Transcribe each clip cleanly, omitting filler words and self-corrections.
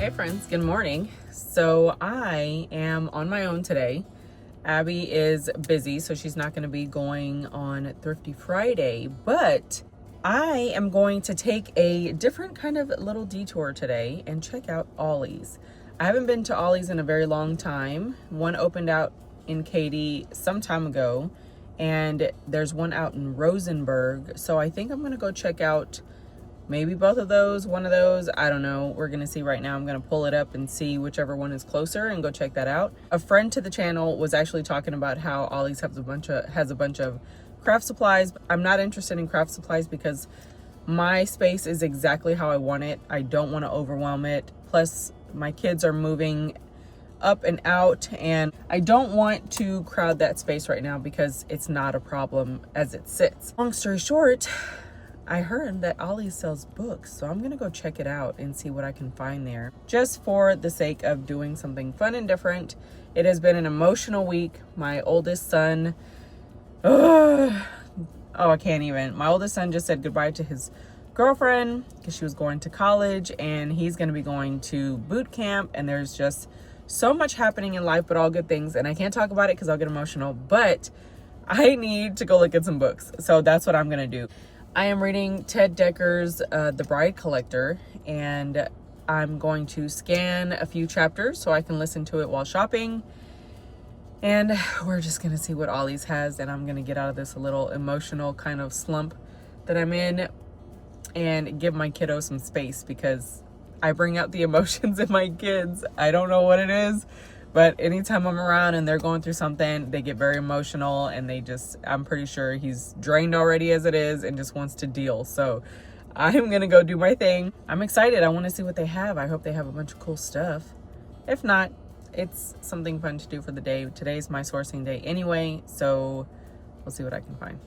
Hey friends, good morning. So I am on my own today. Abby is busy, so she's not going to be going on Thrifty Friday, but I am going to take a different kind of little detour today and check out Ollie's. I haven't been to Ollie's in a very long time. One opened out in Katy some time ago, and there's one out in Rosenberg. So I think I'm going to go check out maybe both of those, one of those, I don't know. We're gonna see right now. I'm gonna pull it up and see whichever one is closer and go check that out. A friend to the channel was actually talking about how Ollie's has a bunch of craft supplies. I'm not interested in craft supplies because my space is exactly how I want it. I don't want to overwhelm it. Plus my kids are moving up and out, and I don't want to crowd that space right now because it's not a problem as it sits. Long story short, I heard that Ollie sells books, so I'm gonna go check it out and see what I can find there, just for the sake of doing something fun and different. It has been an emotional week. My oldest son, I can't even. My oldest son just said goodbye to his girlfriend because she was going to college, and he's gonna be going to boot camp, and there's just so much happening in life, but all good things, and I can't talk about it because I'll get emotional, but I need to go look at some books, so that's what I'm gonna do. I am reading Ted Decker's The Bride Collector, and I'm going to scan a few chapters so I can listen to it while shopping. And we're just going to see what Ollie's has, and I'm going to get out of this little emotional kind of slump that I'm in and give my kiddo some space, because I bring out the emotions in my kids. I don't know what it is, but anytime I'm around and they're going through something, they get very emotional, and I'm pretty sure he's drained already as it is and just wants to deal. So I'm gonna go do my thing. I'm excited. I want to see what they have. I hope they have a bunch of cool stuff. If not, it's something fun to do for the day. Today's my sourcing day anyway, so we'll see what I can find.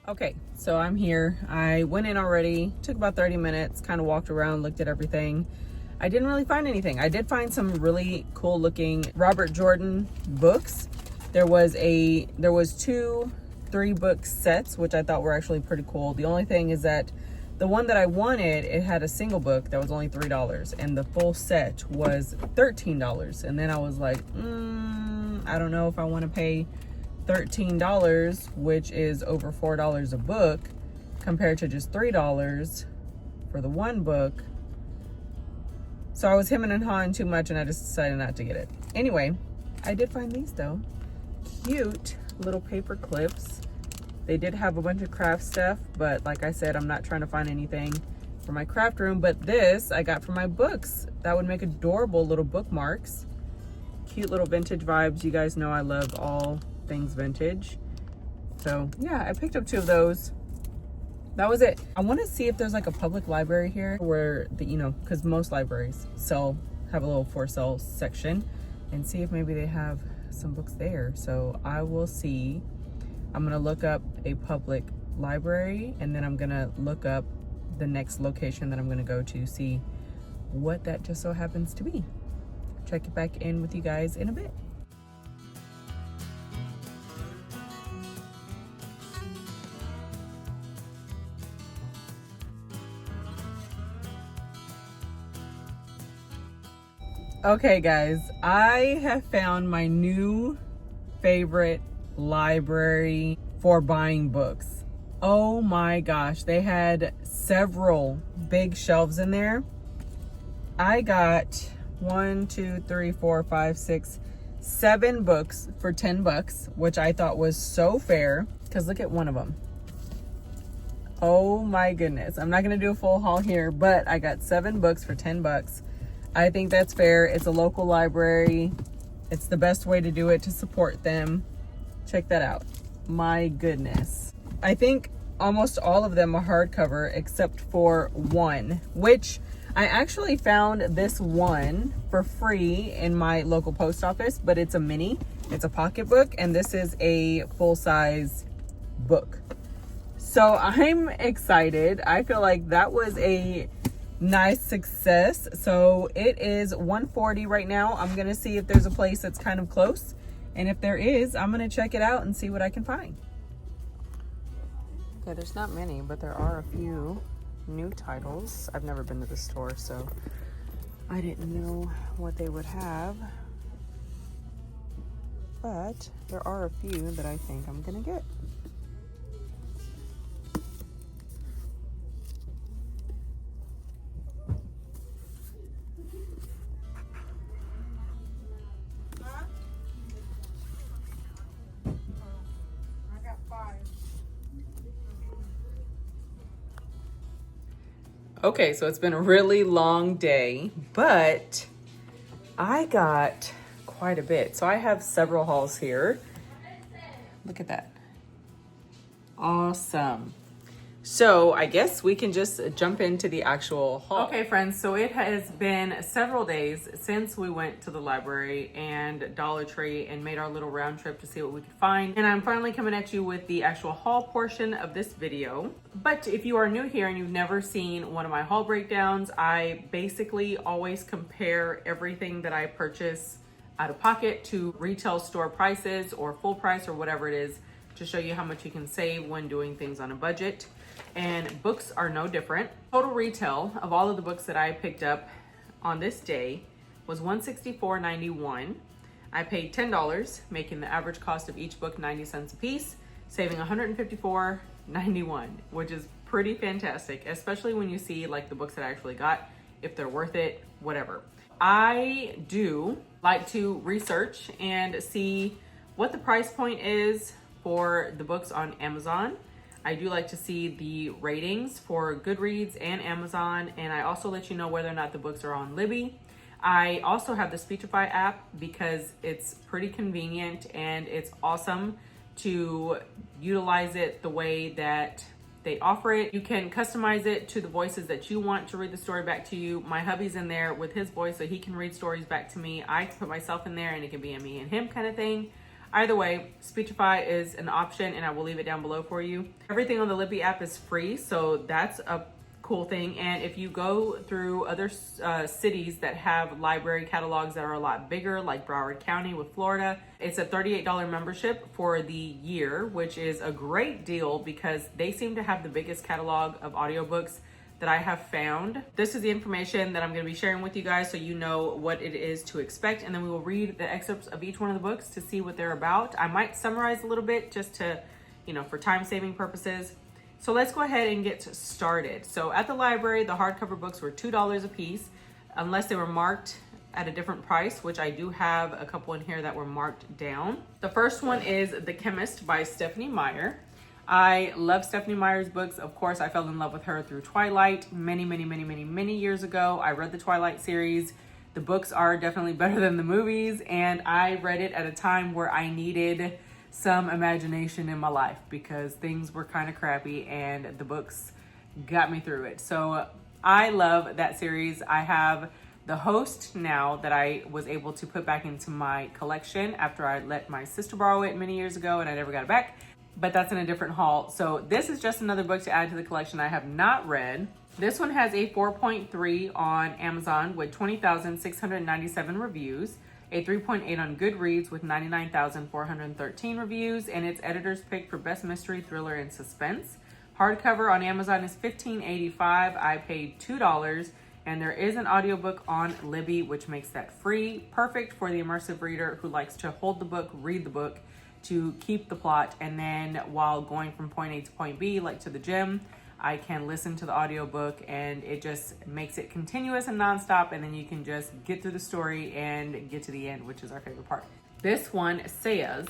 Okay, so I'm here. I went in already, took about 30 minutes, kind of walked around, looked at everything. I didn't really find anything. I did find some really cool looking Robert Jordan books. There was 2 3-book sets, which I thought were actually pretty cool. The only thing is that the one that I wanted, it had a single book that was only $3, and the full set was $13. And then I was like, I don't know if I want to pay $13, which is over $4 a book, compared to just $3 for the one book. So I was hemming and hawing too much, and I just decided not to get it. Anyway, I did find these though. Cute little paper clips. They did have a bunch of craft stuff, but like I said, I'm not trying to find anything for my craft room. But this I got for my books. That would make adorable little bookmarks. Cute little vintage vibes. You guys know I love all things vintage. So yeah, I picked up 2 of those. That was it. I want to see if there's like a public library here where because most libraries have a little for sale section, and see if maybe they have some books there. So I will see. I'm gonna look up a public library, and then I'm gonna look up the next location that I'm gonna go to, see what that just so happens to be. Check it back in with you guys in a bit. Okay guys, I have found my new favorite library for buying books. Oh my gosh, they had several big shelves in there. I got 1, 2, 3, 4, 5, 6, 7 books for $10, which I thought was so fair, because look at one of them. Oh my goodness. I'm not going to do a full haul here, but I got 7 books for 10 bucks. I think that's fair. It's a local library. It's the best way to do it to support them. Check that out. My goodness. I think almost all of them are hardcover except for one, which I actually found this one for free in my local post office, but it's a mini. It's a pocketbook, and this is a full-size book. So I'm excited. I feel like that was a nice success. So it is $140 right now. I'm gonna see if there's a place that's kind of close, and if there is, I'm gonna check it out and see what I can find. Okay, there's not many, but there are a few new titles. I've never been to the store, so I didn't know what they would have, but there are a few that I think I'm gonna get. Okay, so it's been a really long day, but I got quite a bit. So I have several hauls here. Look at that. Awesome. So I guess we can just jump into the actual haul. Okay, friends, so it has been several days since we went to the library and Dollar Tree and made our little round trip to see what we could find. And I'm finally coming at you with the actual haul portion of this video. But if you are new here and you've never seen one of my haul breakdowns, I basically always compare everything that I purchase out of pocket to retail store prices or full price or whatever it is, to show you how much you can save when doing things on a budget. And books are no different. Total retail of all of the books that I picked up on this day was $164.91. I paid $10, making the average cost of each book 90 cents a piece, saving $154.91, which is pretty fantastic, especially when you see like the books that I actually got, if they're worth it, whatever. I do like to research and see what the price point is for the books on Amazon. I do like to see the ratings for Goodreads and Amazon, and I also let you know whether or not the books are on Libby. I also have the Speechify app because it's pretty convenient and it's awesome to utilize it the way that they offer it. You can customize it to the voices that you want to read the story back to you. My hubby's in there with his voice so he can read stories back to me. I can put myself in there and it can be a me and him kind of thing. Either way, Speechify is an option and I will leave it down below for you. Everything on the Libby app is free, so that's a cool thing. And if you go through other cities that have library catalogs that are a lot bigger, like Broward County with Florida, it's a $38 membership for the year, which is a great deal because they seem to have the biggest catalog of audiobooks that I have found. This is the information that I'm going to be sharing with you guys so you know what it is to expect, and then we will read the excerpts of each one of the books to see what they're about. I might summarize a little bit just to, for time saving purposes. So let's go ahead and get started. So at the library, the hardcover books were $2 a piece, unless they were marked at a different price, which I do have a couple in here that were marked down. The first one is The Chemist by Stephanie Meyer. I love Stephanie Meyer's books. Of course, I fell in love with her through Twilight many years ago. I read the Twilight series. The books are definitely better than the movies, and I read it at a time where I needed some imagination in my life because things were kind of crappy and the books got me through it. So I love that series. I have The Host now that I was able to put back into my collection after I let my sister borrow it many years ago and I never got it back. But that's in a different haul. So this is just another book to add to the collection I have not read. This one has a 4.3 on Amazon with 20,697 reviews, a 3.8 on Goodreads with 99,413 reviews, and its editor's pick for best mystery, thriller, and suspense. Hardcover on Amazon is $15.85. I paid $2, and there is an audiobook on Libby, which makes that free. Perfect for the immersive reader who likes to hold the book, read the book, to keep the plot, and then while going from point A to point B, like to the gym, I can listen to the audiobook and it just makes it continuous and nonstop, and then you can just get through the story and get to the end, which is our favorite part. This one says,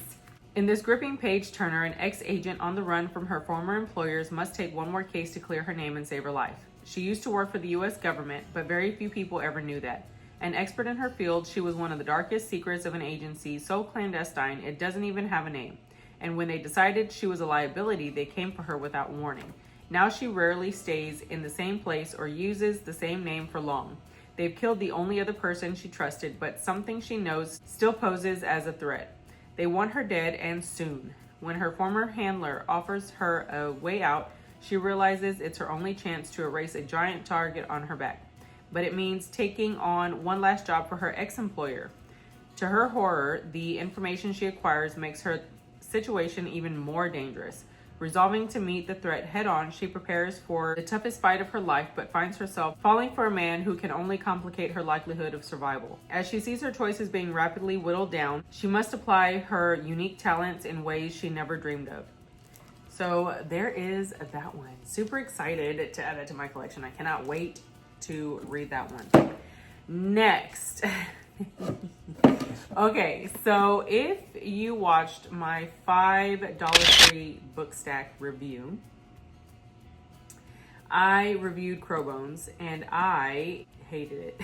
In this gripping page turner, an ex-agent on the run from her former employers must take one more case to clear her name and save her life. She used to work for the U.S. government, but very few people ever knew that. An expert in her field, she was one of the darkest secrets of an agency so clandestine it doesn't even have a name. And when they decided she was a liability, they came for her without warning. Now she rarely stays in the same place or uses the same name for long. They've killed the only other person she trusted, but something she knows still poses as a threat. They want her dead, and soon. When her former handler offers her a way out, she realizes it's her only chance to erase a giant target on her back. But it means taking on one last job for her ex-employer. To her horror, the information she acquires makes her situation even more dangerous. Resolving to meet the threat head-on, she prepares for the toughest fight of her life, but finds herself falling for a man who can only complicate her likelihood of survival. As she sees her choices being rapidly whittled down, she must apply her unique talents in ways she never dreamed of. So there is that one. Super excited to add it to my collection. I cannot wait to read that one. Next. Okay, so if you watched my $5 free book stack review, I reviewed Crowbones and I hated it.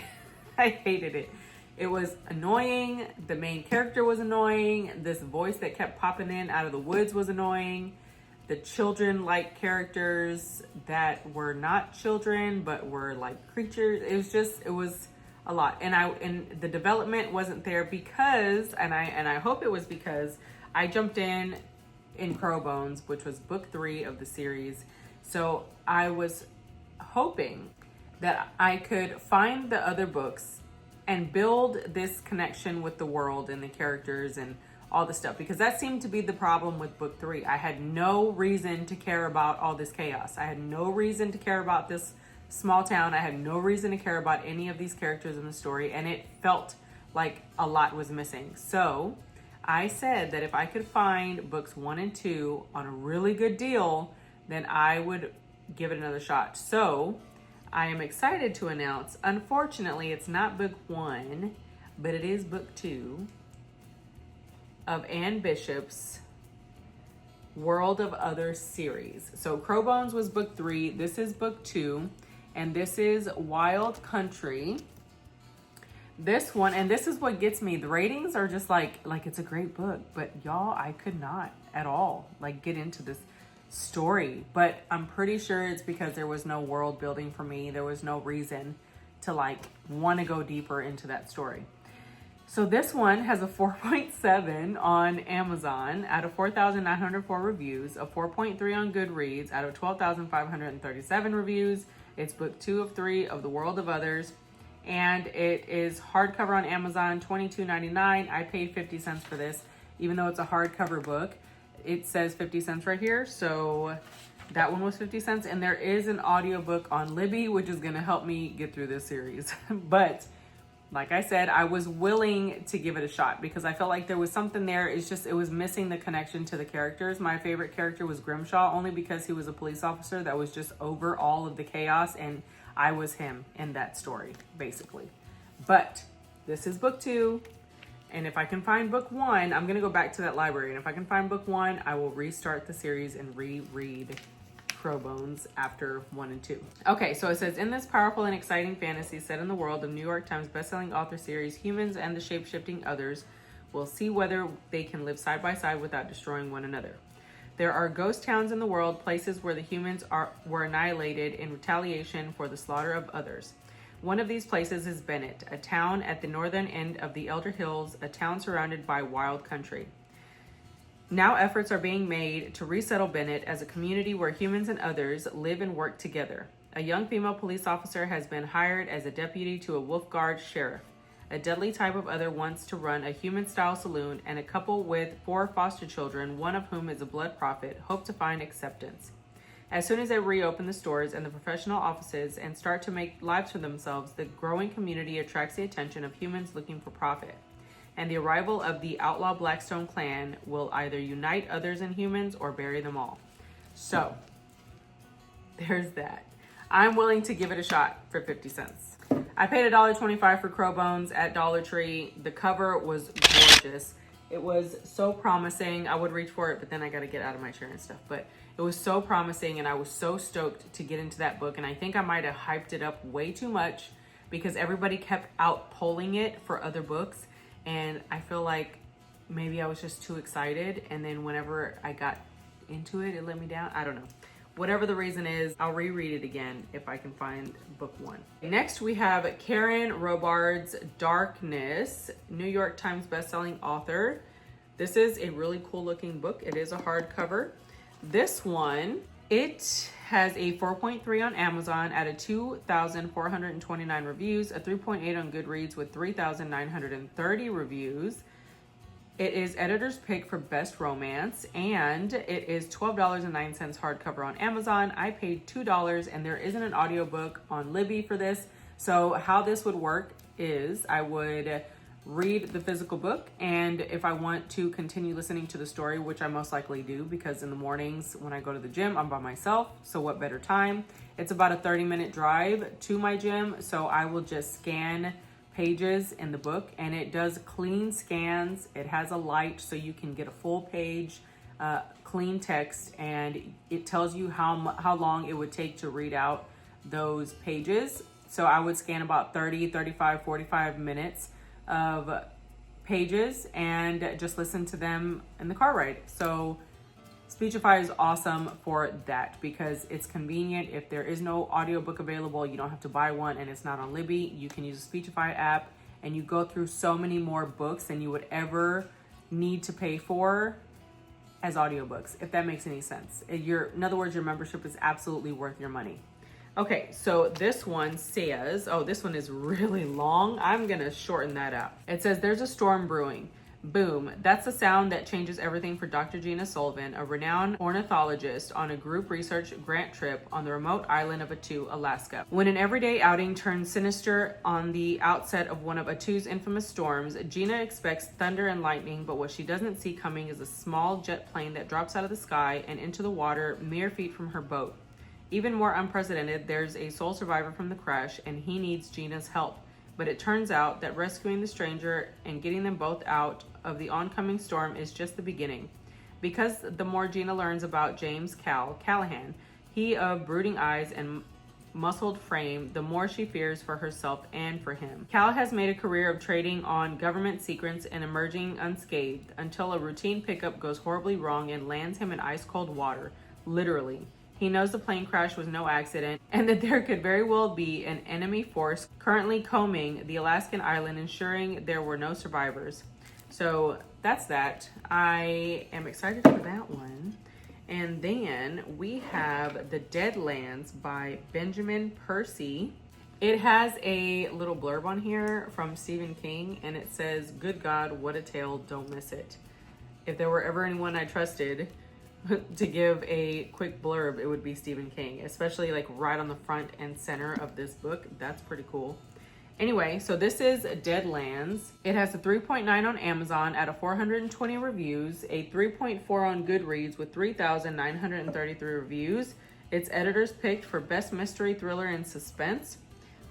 I hated it. It was annoying. The main character was annoying. This voice that kept popping in out of the woods was annoying. The children-like characters that were not children but were like creatures. It was a lot. And the development wasn't there because, and I hope it was because I jumped in Crowbones, which was book 3 of the series. So I was hoping that I could find the other books and build this connection with the world and the characters and all the stuff, because that seemed to be the problem with book 3. I had no reason to care about all this chaos. I had no reason to care about this small town. I had no reason to care about any of these characters in the story, and it felt like a lot was missing. So I said that if I could find books 1 and 2 on a really good deal, then I would give it another shot. So I am excited to announce, unfortunately, it's not book 1, but it is book 2 of Anne Bishop's World of Others series. So Crowbones was book 3, this is book 2, and this is Wild Country. This one, and this is what gets me, the ratings are just like it's a great book, but y'all, I could not at all like get into this story. But I'm pretty sure it's because there was no world building for me. There was no reason to like want to go deeper into that story. So this one has a 4.7 on Amazon out of 4,904 reviews, a 4.3 on Goodreads out of 12,537 reviews. It's book 2 of 3 of The World of Others, and it is hardcover on Amazon, $22.99. I paid 50 cents for this, even though it's a hardcover book. It says 50 cents right here, so that one was 50 cents. And there is an audiobook on Libby, which is gonna help me get through this series. But like I said, I was willing to give it a shot because I felt like there was something there. It's just, it was missing the connection to the characters. My favorite character was Grimshaw, only because he was a police officer that was just over all of the chaos, and I was him in that story, basically. But this is book 2, and if I can find book 1, I'm gonna go back to that library, and if I can find book 1, I will restart the series and reread Crowbones after 1 and 2. Okay, so it says, in this powerful and exciting fantasy set in the world of New York Times bestselling author series, humans and the shape-shifting others will see whether they can live side by side without destroying one another. There are ghost towns in the world, places where the humans were annihilated in retaliation for the slaughter of others. One of these places is Bennett, a town at the northern end of the Elder Hills, a town surrounded by wild country. Now efforts are being made to resettle Bennett as a community where humans and others live and work together. A young female police officer has been hired as a deputy to a Wolf Guard sheriff. A deadly type of other wants to run a human-style saloon, and a couple with 4 foster children, one of whom is a blood prophet, hope to find acceptance. As soon as they reopen the stores and the professional offices and start to make lives for themselves, the growing community attracts the attention of humans looking for profit. And the arrival of the outlaw Blackstone clan will either unite others and humans or bury them all. So, there's that. I'm willing to give it a shot for 50 cents. I paid $1.25 for Crowbones at Dollar Tree. The cover was gorgeous. It was so promising. I would reach for it, but then I got to get out of my chair and stuff. But it was so promising, and I was so stoked to get into that book. And I think I might have hyped it up way too much because everybody kept out polling it for other books. And I feel like maybe I was just too excited. And then whenever I got into it, it let me down. I don't know. Whatever the reason is, I'll reread it again if I can find book one. Next, we have Karen Robards' Darkness, New York Times bestselling author. This is a really cool looking book. It is a hardcover. This one, it has a 4.3 on Amazon out of 2,429 reviews, a 3.8 on Goodreads with 3,930 reviews. It is editor's pick for best romance, and it is $12.09 hardcover on Amazon. I paid $2, and there isn't an audiobook on Libby for this. So how this would work is I would read the physical book, and if I want to continue listening to the story, which I most likely do because in the mornings when I go to the gym, I'm by myself. So what better time? It's about a 30-minute drive to my gym. So I will just scan pages in the book, and it does clean scans. It has a light so you can get a full page clean text, and it tells you how long it would take to read out those pages. So I would scan about 30, 35, 45 minutes of pages and just listen to them in the car ride. So Speechify is awesome for that because it's convenient. If there is no audiobook available, you don't have to buy one, and it's not on Libby. You can use the Speechify app, and you go through so many more books than you would ever need to pay for as audiobooks, if that makes any sense. In other words, your membership is absolutely worth your money. Okay, so this one says, oh, this one is really long. I'm gonna shorten that up. It says, there's a storm brewing. Boom. That's the sound that changes everything for Dr. Gina Sullivan, a renowned ornithologist on a group research grant trip on the remote island of Attu, Alaska. When an everyday outing turns sinister on the outset of one of Attu's infamous storms, Gina expects thunder and lightning, but what she doesn't see coming is a small jet plane that drops out of the sky and into the water mere feet from her boat. Even more unprecedented, there's a sole survivor from the crash, and he needs Gina's help. But it turns out that rescuing the stranger and getting them both out of the oncoming storm is just the beginning. Because the more Gina learns about James Callahan, he of brooding eyes and muscled frame, the more she fears for herself and for him. Cal has made a career of trading on government secrets and emerging unscathed until a routine pickup goes horribly wrong and lands him in ice-cold water, literally. He knows the plane crash was no accident and that there could very well be an enemy force currently combing the Alaskan island, ensuring there were no survivors. So that's that. I am excited for that one. And then we have The Deadlands by Benjamin Percy. It has a little blurb on here from Stephen King, and it says, "Good God, what a tale, don't miss it." If there were ever anyone I trusted to give a quick blurb, it would be Stephen King, especially like right on the front and center of this book. That's pretty cool. Anyway, so this is Deadlands. It has a 3.9 on Amazon out of 420 reviews, a 3.4 on Goodreads with 3,933 reviews. It's editor's picked for best mystery, thriller, and suspense.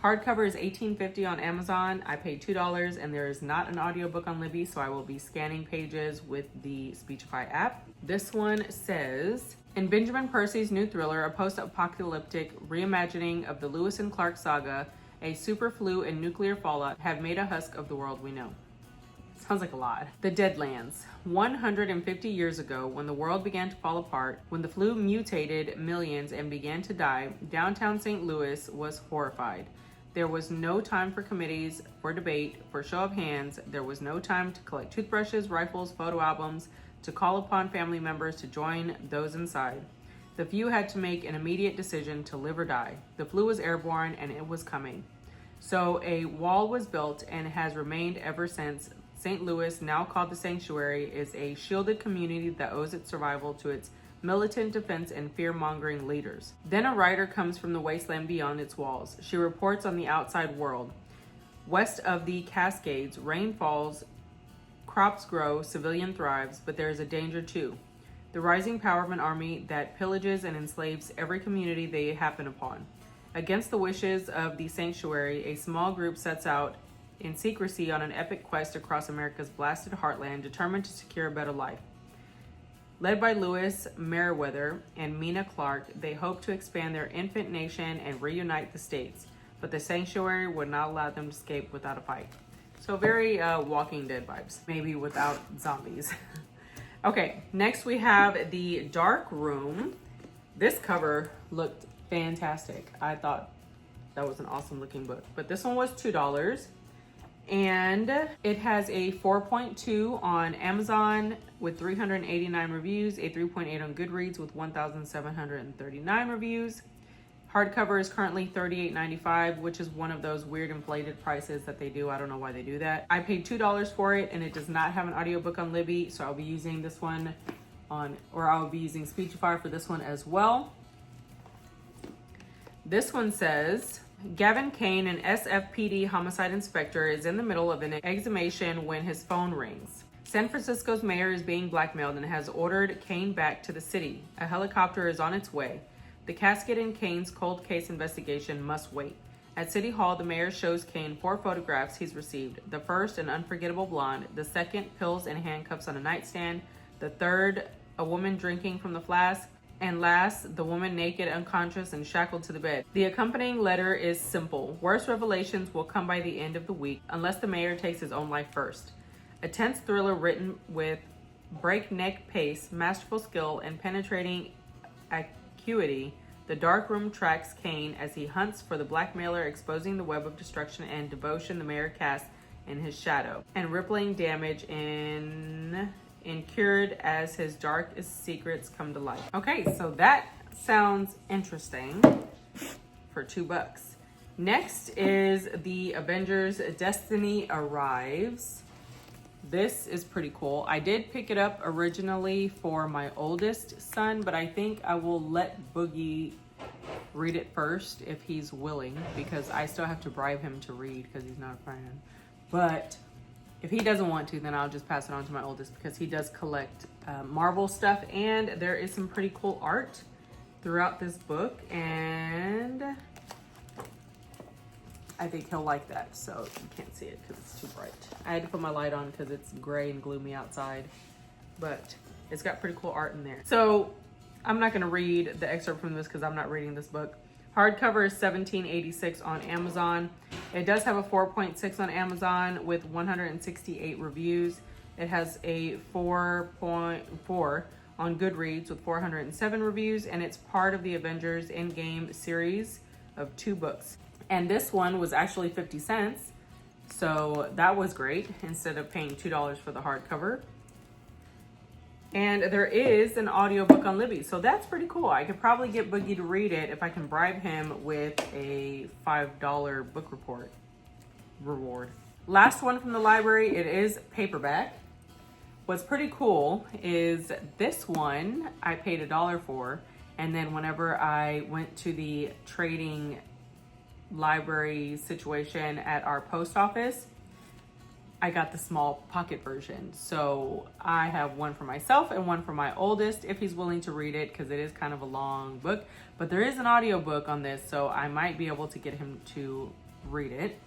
Hardcover is $18.50 on Amazon. I paid $2, and there is not an audiobook on Libby, so I will be scanning pages with the Speechify app. This one says, in Benjamin Percy's new thriller, a post-apocalyptic reimagining of the Lewis and Clark saga, a super flu and nuclear fallout have made a husk of the world we know. Sounds like a lot. The Deadlands. 150 years ago, when the world began to fall apart, when the flu mutated millions and began to die, downtown St. Louis was horrified. There was no time for committees, for debate, for show of hands. There was no time to collect toothbrushes, rifles, photo albums, to call upon family members to join those inside. The few had to make an immediate decision to live or die. The flu was airborne, and it was coming. So a wall was built and has remained ever since. St. Louis, now called the Sanctuary, is a shielded community that owes its survival to its militant defense and fear-mongering leaders. Then a writer comes from the wasteland beyond its walls. She reports on the outside world. West of the Cascades, rain falls, crops grow, civilian thrives, but there is a danger too. The rising power of an army that pillages and enslaves every community they happen upon. Against the wishes of the Sanctuary, a small group sets out in secrecy on an epic quest across America's blasted heartland, determined to secure a better life. Led by Lewis Meriwether and Mina Clark, they hope to expand their infant nation and reunite the states, but the sanctuary would not allow them to escape without a fight. So very Walking Dead vibes, maybe without zombies. Okay, next we have The Dark Room. This cover looked fantastic. I thought that was an awesome looking book, but this one was $2. And it has a 4.2 on Amazon with 389 reviews, a 3.8 on Goodreads with 1,739 reviews. Hardcover is currently $38.95, which is one of those weird inflated prices that they do. I don't know why they do that. I paid $2 for it, and it does not have an audiobook on Libby, so I'll be using this one I'll be using Speechify for this one as well. This one says, Gavin Kane, an SFPD homicide inspector, is in the middle of an exhumation when his phone rings. San Francisco's mayor is being blackmailed and has ordered Kane back to the city. A helicopter is on its way. The casket in Kane's cold case investigation must wait. At City Hall, the mayor shows Kane 4 photographs he's received. The first, an unforgettable blonde. The second, pills and handcuffs on a nightstand. The third, a woman drinking from the flask. And last, the woman naked, unconscious, and shackled to the bed. The accompanying letter is simple. Worst revelations will come by the end of the week, unless the mayor takes his own life first. A tense thriller written with breakneck pace, masterful skill, and penetrating acuity, The Dark Room tracks Kane as he hunts for the blackmailer, exposing the web of destruction and devotion the mayor casts in his shadow, and rippling damage incurred as his darkest secrets come to light. Okay, so that sounds interesting for $2. Next is the Avengers Destiny Arrives. This is pretty cool. I did pick it up originally for my oldest son, but I think I will let Boogie read it first if he's willing, because I still have to bribe him to read because he's not a fan. But if he doesn't want to, then I'll just pass it on to my oldest, because he does collect Marvel stuff, and there is some pretty cool art throughout this book, and I think he'll like that. So you can't see it because it's too bright. I had to put my light on because it's gray and gloomy outside, but it's got pretty cool art in there. So I'm not going to read the excerpt from this because I'm not reading this book. Hardcover is $17.86 on Amazon. It does have a 4.6 on Amazon with 168 reviews. It has a 4.4 on Goodreads with 407 reviews, and it's part of the Avengers Endgame series of 2 books. And this one was actually 50 cents, so that was great, instead of paying $2 for the hardcover. And there is an audiobook on Libby, so that's pretty cool. I could probably get Boogie to read it if I can bribe him with a $5 book reward. Last one from the library, it is paperback. What's pretty cool is this one I paid $1 for, and then whenever I went to the trading library situation at our post office, I got the small pocket version. So I have one for myself and one for my oldest if he's willing to read it, because it is kind of a long book, but there is an audiobook on this, so I might be able to get him to read it.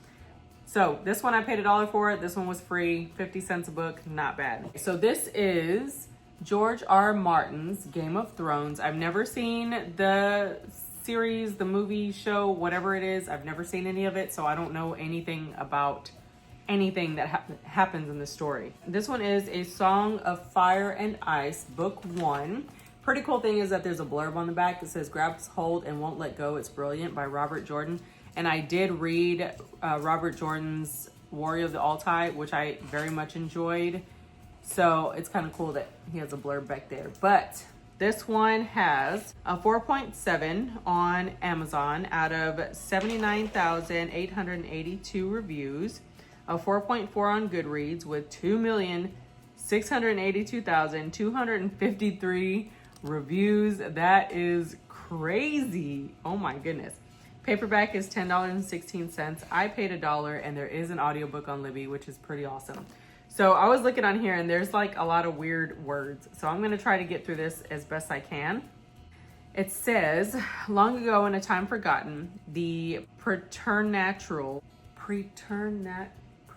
So this one I paid $1 for. This one was free, 50 cents a book, not bad. So this is George R. Martin's Game of Thrones. I've never seen the series, the movie, show, whatever it is. I've never seen any of it, so I don't know anything about anything that happens in the story. This one is A Song of Fire and Ice, book 1. Pretty cool thing is that there's a blurb on the back that says grabs hold and won't let go, it's brilliant, by Robert Jordan. And I did read Robert Jordan's Warrior of the Altai, which I very much enjoyed. So it's kind of cool that he has a blurb back there. But this one has a 4.7 on Amazon out of 79,882 reviews. A 4.4 on Goodreads with 2,682,253 reviews. That is crazy. Oh my goodness. Paperback is $10.16. I paid $1, and there is an audiobook on Libby, which is pretty awesome. So I was looking on here, and there's like a lot of weird words. So I'm going to try to get through this as best I can. It says, long ago in a time forgotten, the preternatural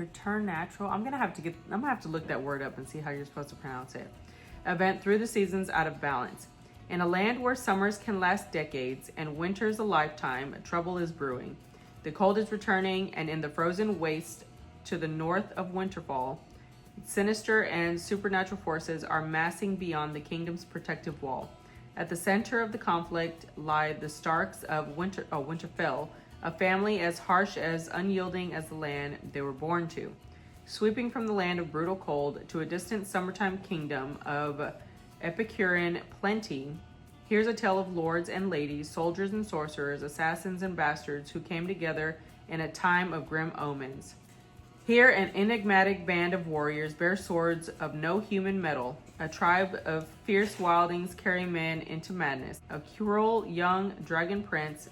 preternatural. I'm gonna have to look that word up and see how you're supposed to pronounce it. Event threw the seasons out of balance. In a land where summers can last decades and winters a lifetime, trouble is brewing. The cold is returning, and in the frozen waste to the north of Winterfall, sinister and supernatural forces are massing beyond the kingdom's protective wall. At the center of the conflict lie the Starks of Winterfell, a family as harsh as unyielding as the land they were born to. Sweeping from the land of brutal cold to a distant summertime kingdom of Epicurean plenty, here's a tale of lords and ladies, soldiers and sorcerers, assassins and bastards who came together in a time of grim omens. Here, an enigmatic band of warriors bear swords of no human metal. A tribe of fierce wildlings carry men into madness. A cruel young dragon prince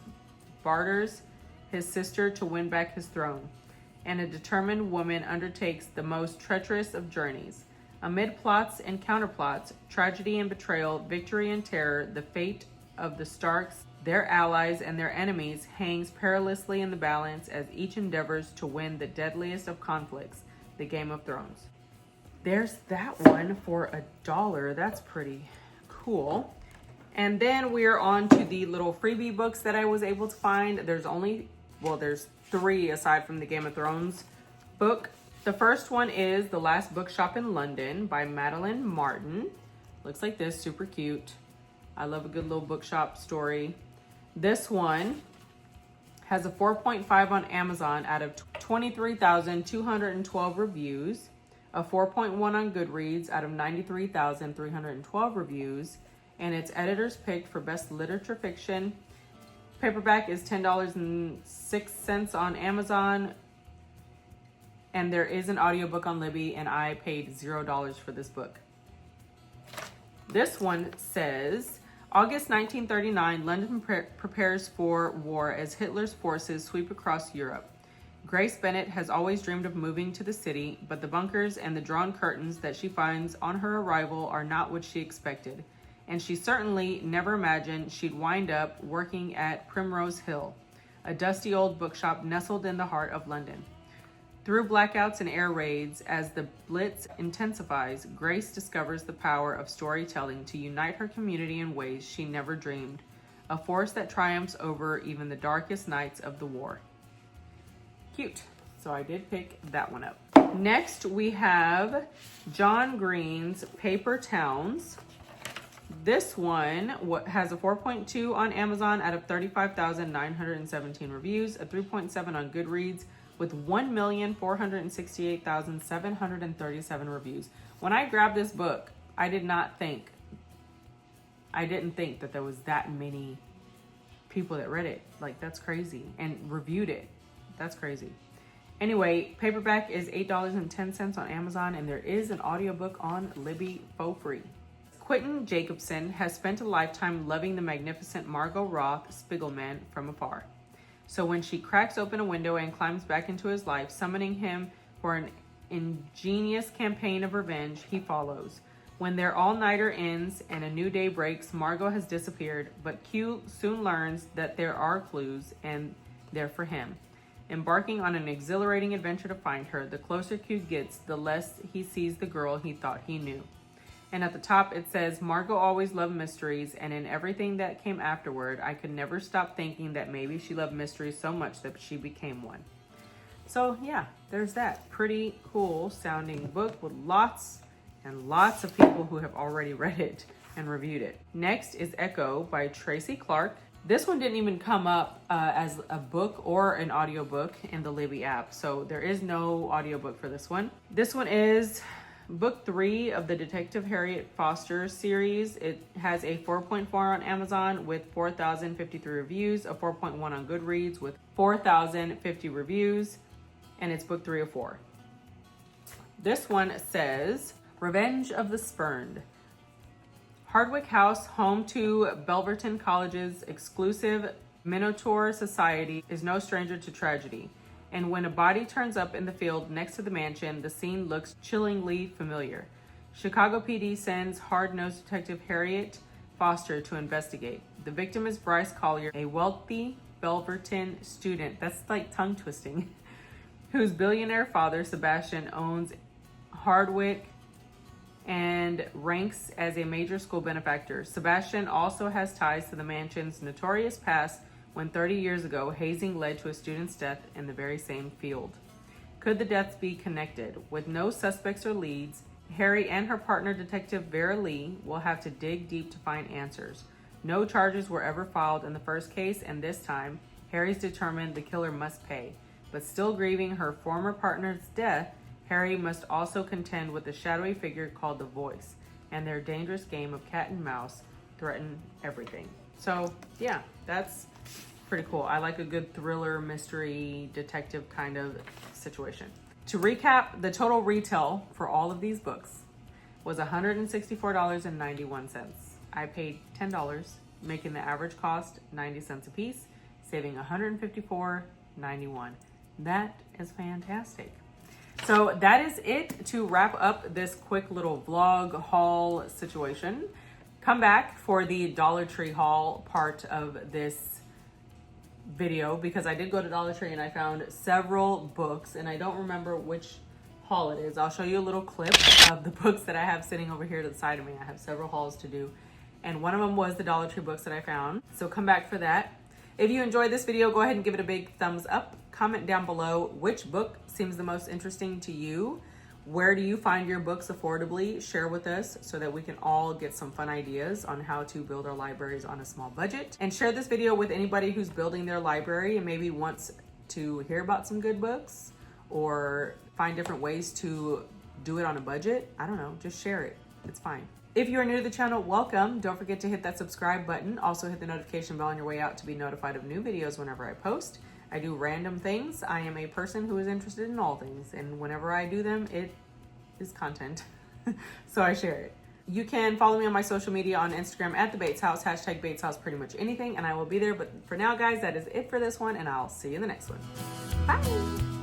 barters his sister to win back his throne. And a determined woman undertakes the most treacherous of journeys. Amid plots and counterplots, tragedy and betrayal, victory and terror, the fate of the Starks, their allies, and their enemies hangs perilously in the balance as each endeavors to win the deadliest of conflicts, the Game of Thrones. There's that one for $1. That's pretty cool. And then we're on to the little freebie books that I was able to find. There's 3 aside from the Game of Thrones book. The first one is The Last Bookshop in London by Madeline Martin. Looks like this, super cute. I love a good little bookshop story. This one has a 4.5 on Amazon out of 23,212 reviews, a 4.1 on Goodreads out of 93,312 reviews, and it's editor's pick for best literature fiction. Paperback is $10.06 on Amazon, and there is an audiobook on Libby, and I paid $0 for this book. This one says, August 1939, London prepares for war as Hitler's forces sweep across Europe. Grace Bennett has always dreamed of moving to the city, but the bunkers and the drawn curtains that she finds on her arrival are not what she expected, and she certainly never imagined she'd wind up working at Primrose Hill, a dusty old bookshop nestled in the heart of London. Through blackouts and air raids, as the Blitz intensifies, Grace discovers the power of storytelling to unite her community in ways she never dreamed, a force that triumphs over even the darkest nights of the war. Cute. So I did pick that one up. Next, we have John Green's Paper Towns. This one has a 4.2 on Amazon out of 35,917 reviews, a 3.7 on Goodreads, with 1,468,737 reviews. When I grabbed this book, I didn't think that there was that many people that read it. Like, that's crazy. And reviewed it. That's crazy. Anyway, paperback is $8.10 on Amazon, and there is an audiobook on Libby for free. Quentin Jacobson has spent a lifetime loving the magnificent Margot Roth Spiegelman from afar. So when she cracks open a window and climbs back into his life, summoning him for an ingenious campaign of revenge, he follows. When their all-nighter ends and a new day breaks, Margot has disappeared, but Q soon learns that there are clues, and they're for him. Embarking on an exhilarating adventure to find her, the closer Q gets, the less he sees the girl he thought he knew. And at the top it says, Margot always loved mysteries, and in everything that came afterward, I could never stop thinking that maybe she loved mysteries so much that she became one. So yeah, there's that pretty cool sounding book with lots and lots of people who have already read it and reviewed it. Next is Echo by Tracy Clark. This one didn't even come up as a book or an audiobook in the Libby app, so there is no audiobook for this one. This one is Book 3 of the Detective Harriet Foster series. It has a 4.4 on Amazon with 4,053 reviews, a 4.1 on Goodreads with 4,050 reviews, and it's book 3 of 4. This one says, Revenge of the Spurned. Hardwick House, home to Belverton College's exclusive Minotaur Society, is no stranger to tragedy. And when a body turns up in the field next to the mansion, the scene looks chillingly familiar. Chicago PD sends hard-nosed Detective Harriet Foster to investigate. The victim is Bryce Collier, a wealthy Belverton student. That's like tongue twisting. whose billionaire father, Sebastian, owns Hardwick and ranks as a major school benefactor. Sebastian also has ties to the mansion's notorious past when 30 years ago, hazing led to a student's death in the very same field. Could the deaths be connected? With no suspects or leads, Harry and her partner, Detective Vera Lee, will have to dig deep to find answers. No charges were ever filed in the first case, and this time, Harry's determined the killer must pay. But still grieving her former partner's death, Harry must also contend with a shadowy figure called the Voice, and their dangerous game of cat and mouse threaten everything. So, yeah, that's pretty cool. I like a good thriller, mystery, detective kind of situation. To recap, the total retail for all of these books was $164.91. I paid $10, making the average cost 90 cents a piece, saving $154.91. That is fantastic. So that is it to wrap up this quick little vlog haul situation. Come back for the Dollar Tree haul part of this video, because I did go to Dollar Tree and I found several books, and I don't remember which haul it is. I'll show you a little clip of the books that I have sitting over here to the side of me. I have several hauls to do, and one of them was the Dollar Tree books that I found. So come back for that. If you enjoyed this video, go ahead and give it a big thumbs up. Comment down below which book seems the most interesting to you. Where do you find your books affordably? Share with us so that we can all get some fun ideas on how to build our libraries on a small budget. And share this video with anybody who's building their library and maybe wants to hear about some good books or find different ways to do it on a budget. I don't know, just share it. It's fine. If you are new to the channel, welcome. Don't forget to hit that subscribe button. Also hit the notification bell on your way out to be notified of new videos whenever I post. I do random things. I am a person who is interested in all things, and whenever I do them, it is content. So I share it. You can follow me on my social media on Instagram at the Bates House, hashtag Bates House, pretty much anything, and I will be there. But for now, guys, that is it for this one, and I'll see you in the next one. Bye.